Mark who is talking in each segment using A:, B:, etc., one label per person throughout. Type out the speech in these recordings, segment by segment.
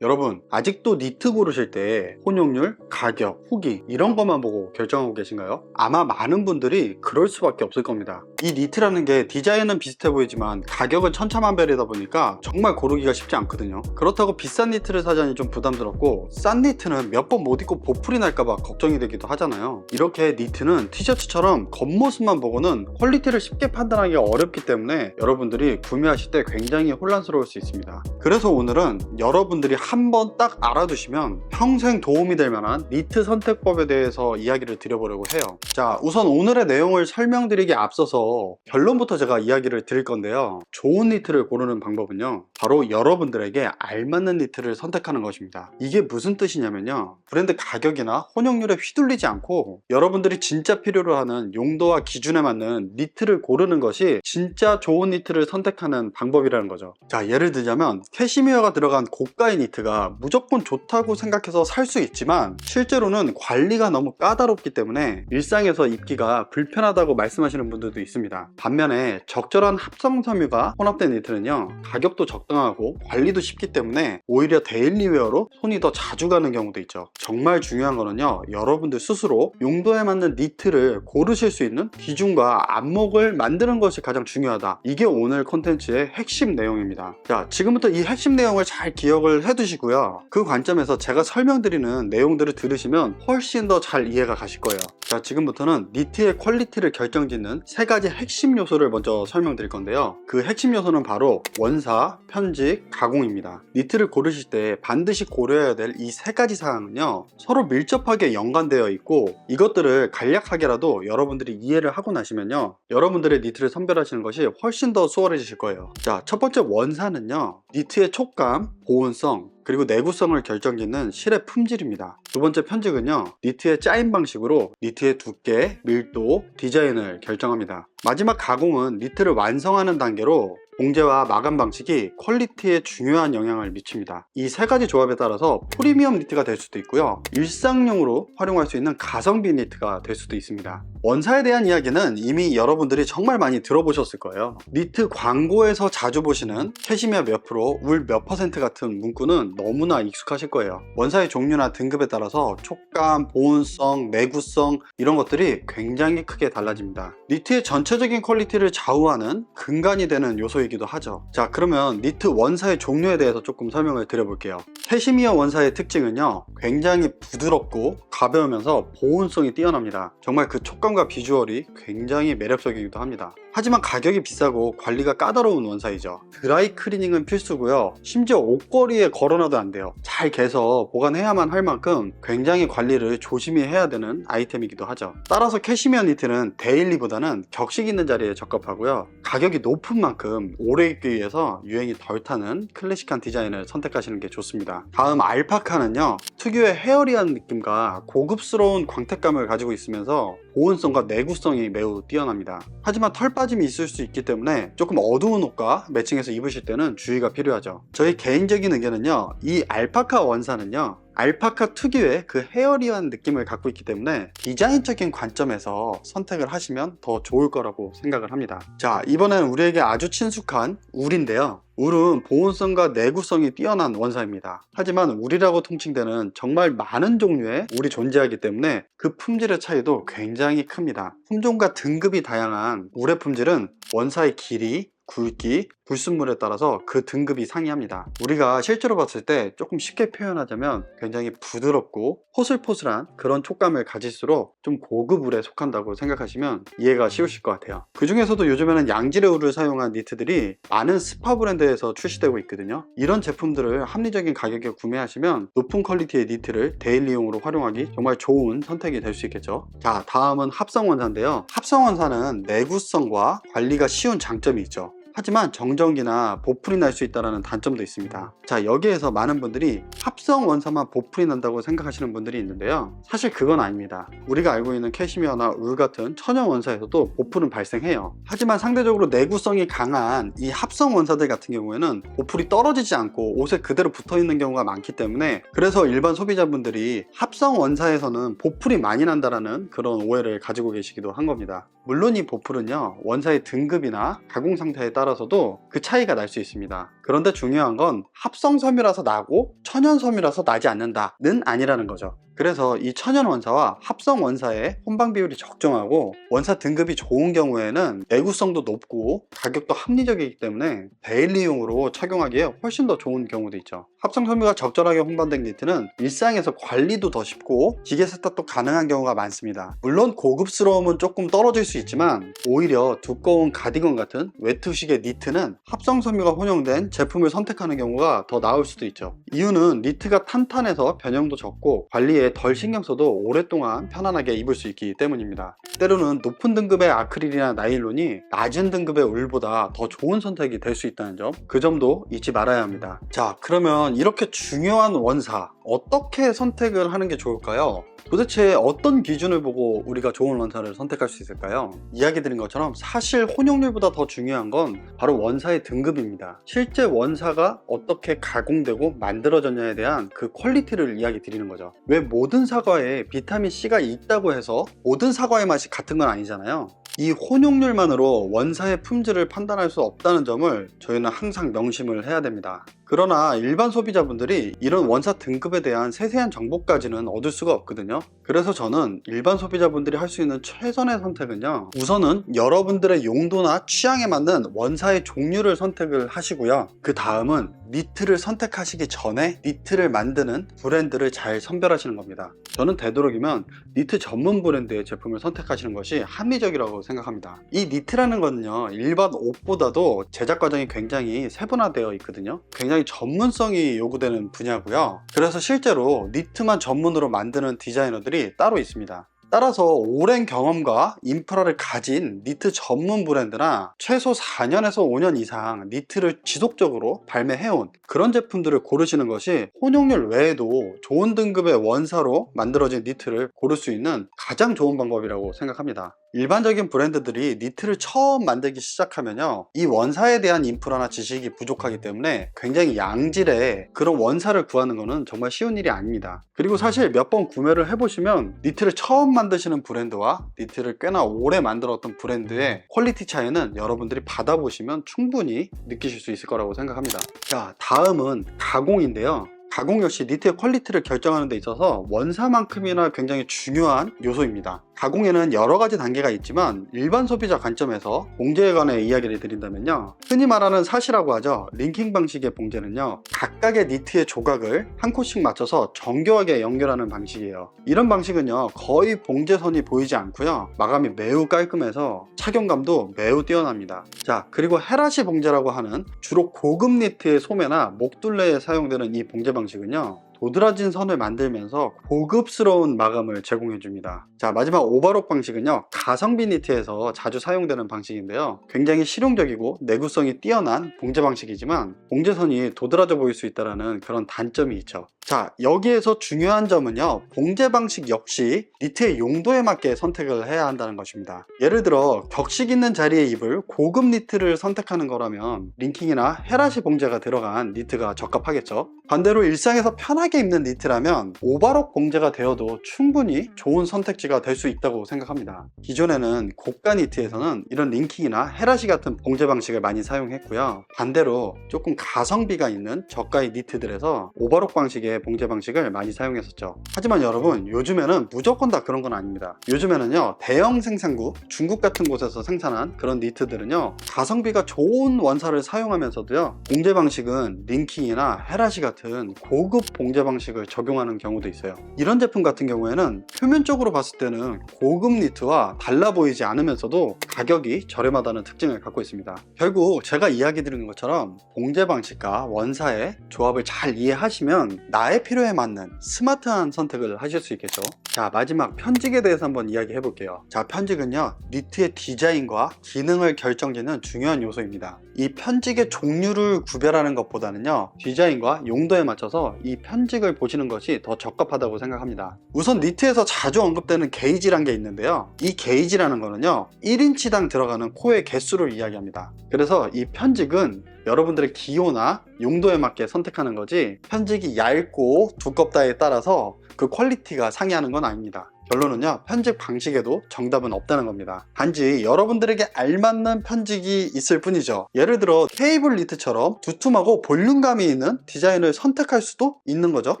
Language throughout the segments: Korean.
A: 여러분, 아직도 니트 고르실 때 혼용률, 가격, 후기 이런 것만 보고 결정하고 계신가요? 아마 많은 분들이 그럴 수밖에 없을 겁니다. 이 니트라는 게 디자인은 비슷해 보이지만 가격은 천차만별이다 보니까 정말 고르기가 쉽지 않거든요. 그렇다고 비싼 니트를 사자니 좀 부담스럽고, 싼 니트는 몇 번 못 입고 보풀이 날까봐 걱정이 되기도 하잖아요. 이렇게 니트는 티셔츠처럼 겉모습만 보고는 퀄리티를 쉽게 판단하기가 어렵기 때문에 여러분들이 구매하실 때 굉장히 혼란스러울 수 있습니다. 그래서 오늘은 여러분들이 한번 딱 알아두시면 평생 도움이 될 만한 니트 선택법에 대해서 이야기를 드려보려고 해요. 자, 우선 오늘의 내용을 설명드리기에 앞서서 결론부터 제가 이야기를 드릴 건데요. 좋은 니트를 고르는 방법은요, 바로 여러분들에게 알맞는 니트를 선택하는 것입니다. 이게 무슨 뜻이냐면요, 브랜드 가격이나 혼용률에 휘둘리지 않고 여러분들이 진짜 필요로 하는 용도와 기준에 맞는 니트를 고르는 것이 진짜 좋은 니트를 선택하는 방법이라는 거죠. 자, 예를 들자면 캐시미어가 들어간 고가의 니트가 무조건 좋다고 생각해서 살 수 있지만 실제로는 관리가 너무 까다롭기 때문에 일상에서 입기가 불편하다고 말씀하시는 분들도 있습니다. 반면에 적절한 합성 섬유가 혼합된 니트는요, 가격도 적당하고 관리도 쉽기 때문에 오히려 데일리웨어로 손이 더 자주 가는 경우도 있죠. 정말 중요한 거는요, 여러분들 스스로 용도에 맞는 니트를 고르실 수 있는 기준과 안목을 만드는 것이 가장 중요하다. 이게 오늘 콘텐츠의 핵심 내용입니다. 자, 지금부터 이 핵심 내용을 잘 기억을 해두시고요, 그 관점에서 제가 설명드리는 내용들을 들으시면 훨씬 더 잘 이해가 가실 거예요. 자, 지금부터는 니트의 퀄리티를 결정짓는 세 가지 핵심 요소를 먼저 설명드릴 건데요. 그 핵심 요소는 바로 원사, 편직, 가공입니다. 니트를 고르실 때 반드시 고려해야 될 이 세 가지 사항은요, 서로 밀접하게 연관되어 있고, 이것들을 간략하게라도 여러분들이 이해를 하고 나시면요, 여러분들의 니트를 선별하시는 것이 훨씬 더 수월해지실 거예요. 자, 첫 번째 원사는요, 니트의 촉감, 보온성, 그리고 내구성을 결정짓는 실의 품질입니다. 두 번째 편직은요, 니트의 짜임 방식으로 니트의 두께, 밀도, 디자인을 결정합니다. 마지막 가공은 니트를 완성하는 단계로 봉제와 마감 방식이 퀄리티에 중요한 영향을 미칩니다. 이 세 가지 조합에 따라서 프리미엄 니트가 될 수도 있고요, 일상용으로 활용할 수 있는 가성비 니트가 될 수도 있습니다. 원사에 대한 이야기는 이미 여러분들이 정말 많이 들어보셨을 거예요. 니트 광고에서 자주 보시는 캐시미어 몇 프로, 울 몇 퍼센트 같은 문구는 너무나 익숙하실 거예요. 원사의 종류나 등급에 따라서 촉감, 보온성, 내구성 이런 것들이 굉장히 크게 달라집니다. 니트의 전체적인 퀄리티를 좌우하는 근간이 되는 요소이기도 하죠. 자, 그러면 니트 원사의 종류에 대해서 조금 설명을 드려볼게요. 캐시미어 원사의 특징은요, 굉장히 부드럽고 가벼우면서 보온성이 뛰어납니다. 정말 그 촉감과 비주얼이 굉장히 매력적이기도 합니다. 하지만 가격이 비싸고 관리가 까다로운 원사이죠. 드라이 클리닝은 필수고요, 심지어 옷걸이에 걸어놔도 안 돼요. 잘 개서 보관해야만 할 만큼 굉장히 관리를 조심히 해야 되는 아이템이기도 하죠. 따라서 캐시미어 니트는 데일리보다는 격식 있는 자리에 적합하고요, 가격이 높은 만큼 오래 입기 위해서 유행이 덜 타는 클래식한 디자인을 선택하시는 게 좋습니다. 다음 알파카는요, 특유의 헤어리한 느낌과 고급스러운 광택감을 가지고 있으면서 보온성과 내구성이 매우 뛰어납니다. 하지만 털 빠짐이 있을 수 있기 때문에 조금 어두운 옷과 매칭해서 입으실 때는 주의가 필요하죠. 저희 개인적인 의견은요, 이 알파카 원사는요, 알파카 특유의 그 헤어리한 느낌을 갖고 있기 때문에 디자인적인 관점에서 선택을 하시면 더 좋을 거라고 생각을 합니다. 자, 이번엔 우리에게 아주 친숙한 울인데요. 울은 보온성과 내구성이 뛰어난 원사입니다. 하지만 울이라고 통칭되는 정말 많은 종류의 울이 존재하기 때문에 그 품질의 차이도 굉장히 큽니다. 품종과 등급이 다양한 울의 품질은 원사의 길이, 굵기, 불순물에 따라서 그 등급이 상이합니다. 우리가 실제로 봤을 때 조금 쉽게 표현하자면 굉장히 부드럽고 포슬포슬한 그런 촉감을 가질수록 좀 고급 울에 속한다고 생각하시면 이해가 쉬우실 것 같아요. 그 중에서도 요즘에는 양질의 울을 사용한 니트들이 많은 스파 브랜드에서 출시되고 있거든요. 이런 제품들을 합리적인 가격에 구매하시면 높은 퀄리티의 니트를 데일리용으로 활용하기 정말 좋은 선택이 될 수 있겠죠. 자, 다음은 합성 원사인데요. 합성 원사는 내구성과 관리가 쉬운 장점이 있죠. 하지만 정전기나 보풀이 날 수 있다는 단점도 있습니다. 자, 여기에서 많은 분들이 합성 원사만 보풀이 난다고 생각하시는 분들이 있는데요, 사실 그건 아닙니다. 우리가 알고 있는 캐시미어나 울 같은 천연 원사에서도 보풀은 발생해요. 하지만 상대적으로 내구성이 강한 이 합성 원사들 같은 경우에는 보풀이 떨어지지 않고 옷에 그대로 붙어 있는 경우가 많기 때문에, 그래서 일반 소비자분들이 합성 원사에서는 보풀이 많이 난다라는 그런 오해를 가지고 계시기도 한 겁니다. 물론 이 보풀은요, 원사의 등급이나 가공 상태에 따라서도 그 차이가 날 수 있습니다. 그런데 중요한 건 합성섬유라서 나고 천연섬유라서 나지 않는다는 아니라는 거죠. 그래서 이 천연 원사와 합성 원사의 혼방 비율이 적정하고 원사 등급이 좋은 경우에는 내구성도 높고 가격도 합리적이기 때문에 데일리용으로 착용하기에 훨씬 더 좋은 경우도 있죠. 합성 섬유가 적절하게 혼방된 니트는 일상에서 관리도 더 쉽고 기계 세탁도 가능한 경우가 많습니다. 물론 고급스러움은 조금 떨어질 수 있지만 오히려 두꺼운 가디건 같은 외투식의 니트는 합성 섬유가 혼용된 제품을 선택하는 경우가 더 나을 수도 있죠. 이유는 니트가 탄탄해서 변형도 적고 관리에 덜 신경 써도 오랫동안 편안하게 입을 수 있기 때문입니다. 때로는 높은 등급의 아크릴이나 나일론이 낮은 등급의 울보다 더 좋은 선택이 될 수 있다는 점, 그 점도 잊지 말아야 합니다. 자, 그러면 이렇게 중요한 원사 어떻게 선택을 하는 게 좋을까요? 도대체 어떤 기준을 보고 우리가 좋은 원사를 선택할 수 있을까요? 이야기 드린 것처럼 사실 혼용률보다 더 중요한 건 바로 원사의 등급입니다. 실제 원사가 어떻게 가공되고 만들어졌냐에 대한 그 퀄리티를 이야기 드리는 거죠. 왜 모든 사과에 비타민C가 있다고 해서 모든 사과의 맛이 같은 건 아니잖아요. 이 혼용률만으로 원사의 품질을 판단할 수 없다는 점을 저희는 항상 명심을 해야 됩니다. 그러나 일반 소비자분들이 이런 원사 등급에 대한 세세한 정보까지는 얻을 수가 없거든요. 그래서 저는 일반 소비자분들이 할 수 있는 최선의 선택은요, 우선은 여러분들의 용도나 취향에 맞는 원사의 종류를 선택을 하시고요, 그 다음은 니트를 선택하시기 전에 니트를 만드는 브랜드를 잘 선별하시는 겁니다. 저는 되도록이면 니트 전문 브랜드의 제품을 선택하시는 것이 합리적이라고 생각합니다. 이 니트라는 거는요, 일반 옷보다도 제작 과정이 굉장히 세분화되어 있거든요. 굉장히 전문성이 요구되는 분야고요. 그래서 실제로 니트만 전문으로 만드는 디자이너들이 따로 있습니다. 따라서 오랜 경험과 인프라를 가진 니트 전문 브랜드나 최소 4년에서 5년 이상 니트를 지속적으로 발매해온 그런 제품들을 고르시는 것이 혼용률 외에도 좋은 등급의 원사로 만들어진 니트를 고를 수 있는 가장 좋은 방법이라고 생각합니다. 일반적인 브랜드들이 니트를 처음 만들기 시작하면요, 이 원사에 대한 인프라나 지식이 부족하기 때문에 굉장히 양질의 그런 원사를 구하는 것은 정말 쉬운 일이 아닙니다. 그리고 사실 몇 번 구매를 해보시면 니트를 처음 만드시는 브랜드와 니트를 꽤나 오래 만들었던 브랜드의 퀄리티 차이는 여러분들이 받아보시면 충분히 느끼실 수 있을 거라고 생각합니다. 자, 다음은 가공인데요. 가공 역시 니트의 퀄리티를 결정하는 데 있어서 원사만큼이나 굉장히 중요한 요소입니다. 가공에는 여러 가지 단계가 있지만 일반 소비자 관점에서 봉제에 관해 이야기를 드린다면요, 흔히 말하는 사시라고 하죠. 링킹 방식의 봉제는요, 각각의 니트의 조각을 한 컷씩 맞춰서 정교하게 연결하는 방식이에요. 이런 방식은요, 거의 봉제선이 보이지 않고요, 마감이 매우 깔끔해서 착용감도 매우 뛰어납니다. 자, 그리고 헤라시 봉제라고 하는 주로 고급 니트의 소매나 목둘레에 사용되는 이 봉제 방식은요, 도드라진 선을 만들면서 고급스러운 마감을 제공해 줍니다. 자, 마지막 오버록 방식은요, 가성비 니트에서 자주 사용되는 방식인데요, 굉장히 실용적이고 내구성이 뛰어난 봉제 방식이지만 봉제선이 도드라져 보일 수 있다는 그런 단점이 있죠. 자, 여기에서 중요한 점은요, 봉제 방식 역시 니트의 용도에 맞게 선택을 해야 한다는 것입니다. 예를 들어 격식 있는 자리에 입을 고급 니트를 선택하는 거라면 링킹이나 헤라시 봉제가 들어간 니트가 적합하겠죠. 반대로 일상에서 편하게 입는 니트라면 오바록 봉제가 되어도 충분히 좋은 선택지가 될 수 있다고 생각합니다. 기존에는 고가 니트에서는 이런 링킹이나 헤라시 같은 봉제 방식을 많이 사용했고요, 반대로 조금 가성비가 있는 저가의 니트들에서 오바록 방식의 봉제 방식을 많이 사용했었죠. 하지만 여러분, 요즘에는 무조건 다 그런 건 아닙니다. 요즘에는요, 대형 생산국, 중국 같은 곳에서 생산한 그런 니트들은요, 가성비가 좋은 원사를 사용하면서도요, 봉제 방식은 링킹이나 헤라시 같은 고급 봉제 방식을 적용하는 경우도 있어요. 이런 제품 같은 경우에는 표면적으로 봤을 때는 고급 니트와 달라 보이지 않으면서도 가격이 저렴하다는 특징을 갖고 있습니다. 결국 제가 이야기 드리는 것처럼 봉제 방식과 원사의 조합을 잘 이해하시면 나의 필요에 맞는 스마트한 선택을 하실 수 있겠죠. 자, 마지막 편직에 대해서 한번 이야기해 볼게요. 자, 편직은요, 니트의 디자인과 기능을 결정짓는 중요한 요소입니다. 이 편직의 종류를 구별하는 것보다는요, 디자인과 용도에 맞춰서 이 편직을 보시는 것이 더 적합하다고 생각합니다. 우선 니트에서 자주 언급되는 게이지란 게 있는데요, 이 게이지라는 거는요, 1인치당 들어가는 코의 개수를 이야기합니다. 그래서 이 편직은 여러분들의 기호나 용도에 맞게 선택하는 거지, 편직이 얇고 두껍다에 따라서 그 퀄리티가 상이하는 건 아닙니다. 결론은요, 편집 방식에도 정답은 없다는 겁니다. 단지 여러분들에게 알맞는 편집이 있을 뿐이죠. 예를 들어 케이블 니트처럼 두툼하고 볼륨감이 있는 디자인을 선택할 수도 있는 거죠.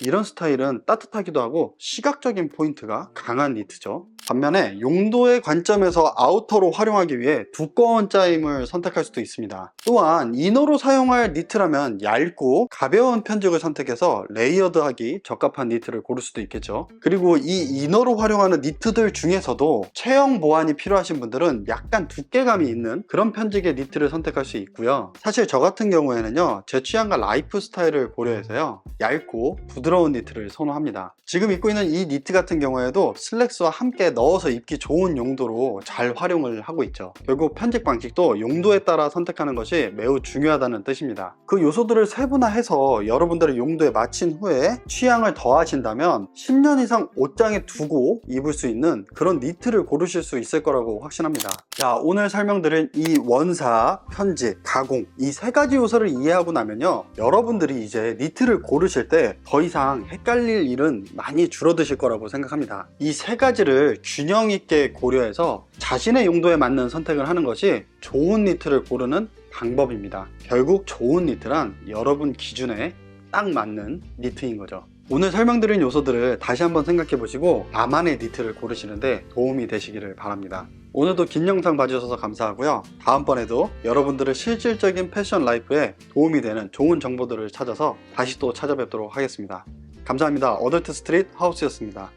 A: 이런 스타일은 따뜻하기도 하고 시각적인 포인트가 강한 니트죠. 반면에 용도의 관점에서 아우터로 활용하기 위해 두꺼운 짜임을 선택할 수도 있습니다. 또한 이너로 사용할 니트라면 얇고 가벼운 편직을 선택해서 레이어드하기 적합한 니트를 고를 수도 있겠죠. 그리고 이 이너로 활용하는 니트들 중에서도 체형 보완이 필요하신 분들은 약간 두께감이 있는 그런 편직의 니트를 선택할 수 있고요. 사실 저 같은 경우에는요, 제 취향과 라이프 스타일을 고려해서요, 얇고 부드러운 니트를 선호합니다. 지금 입고 있는 이 니트 같은 경우에도 슬랙스와 함께 넣어서 입기 좋은 용도로 잘 활용을 하고 있죠. 결국 편집 방식도 용도에 따라 선택하는 것이 매우 중요하다는 뜻입니다. 그 요소들을 세분화해서 여러분들의 용도에 맞춘 후에 취향을 더하신다면 10년 이상 옷장에 두고 입을 수 있는 그런 니트를 고르실 수 있을 거라고 확신합니다. 자, 오늘 설명드린 이 원사, 편집, 가공 이 세 가지 요소를 이해하고 나면요, 여러분들이 이제 니트를 고르실 때 더 이상 헷갈릴 일은 많이 줄어드실 거라고 생각합니다. 이 세 가지를 균형 있게 고려해서 자신의 용도에 맞는 선택을 하는 것이 좋은 니트를 고르는 방법입니다. 결국 좋은 니트란 여러분 기준에 딱 맞는 니트인 거죠. 오늘 설명드린 요소들을 다시 한번 생각해 보시고 나만의 니트를 고르시는데 도움이 되시기를 바랍니다. 오늘도 긴 영상 봐주셔서 감사하고요. 다음번에도 여러분들의 실질적인 패션 라이프에 도움이 되는 좋은 정보들을 찾아서 다시 또 찾아뵙도록 하겠습니다. 감사합니다. 어덜트 스트릿 하우스였습니다.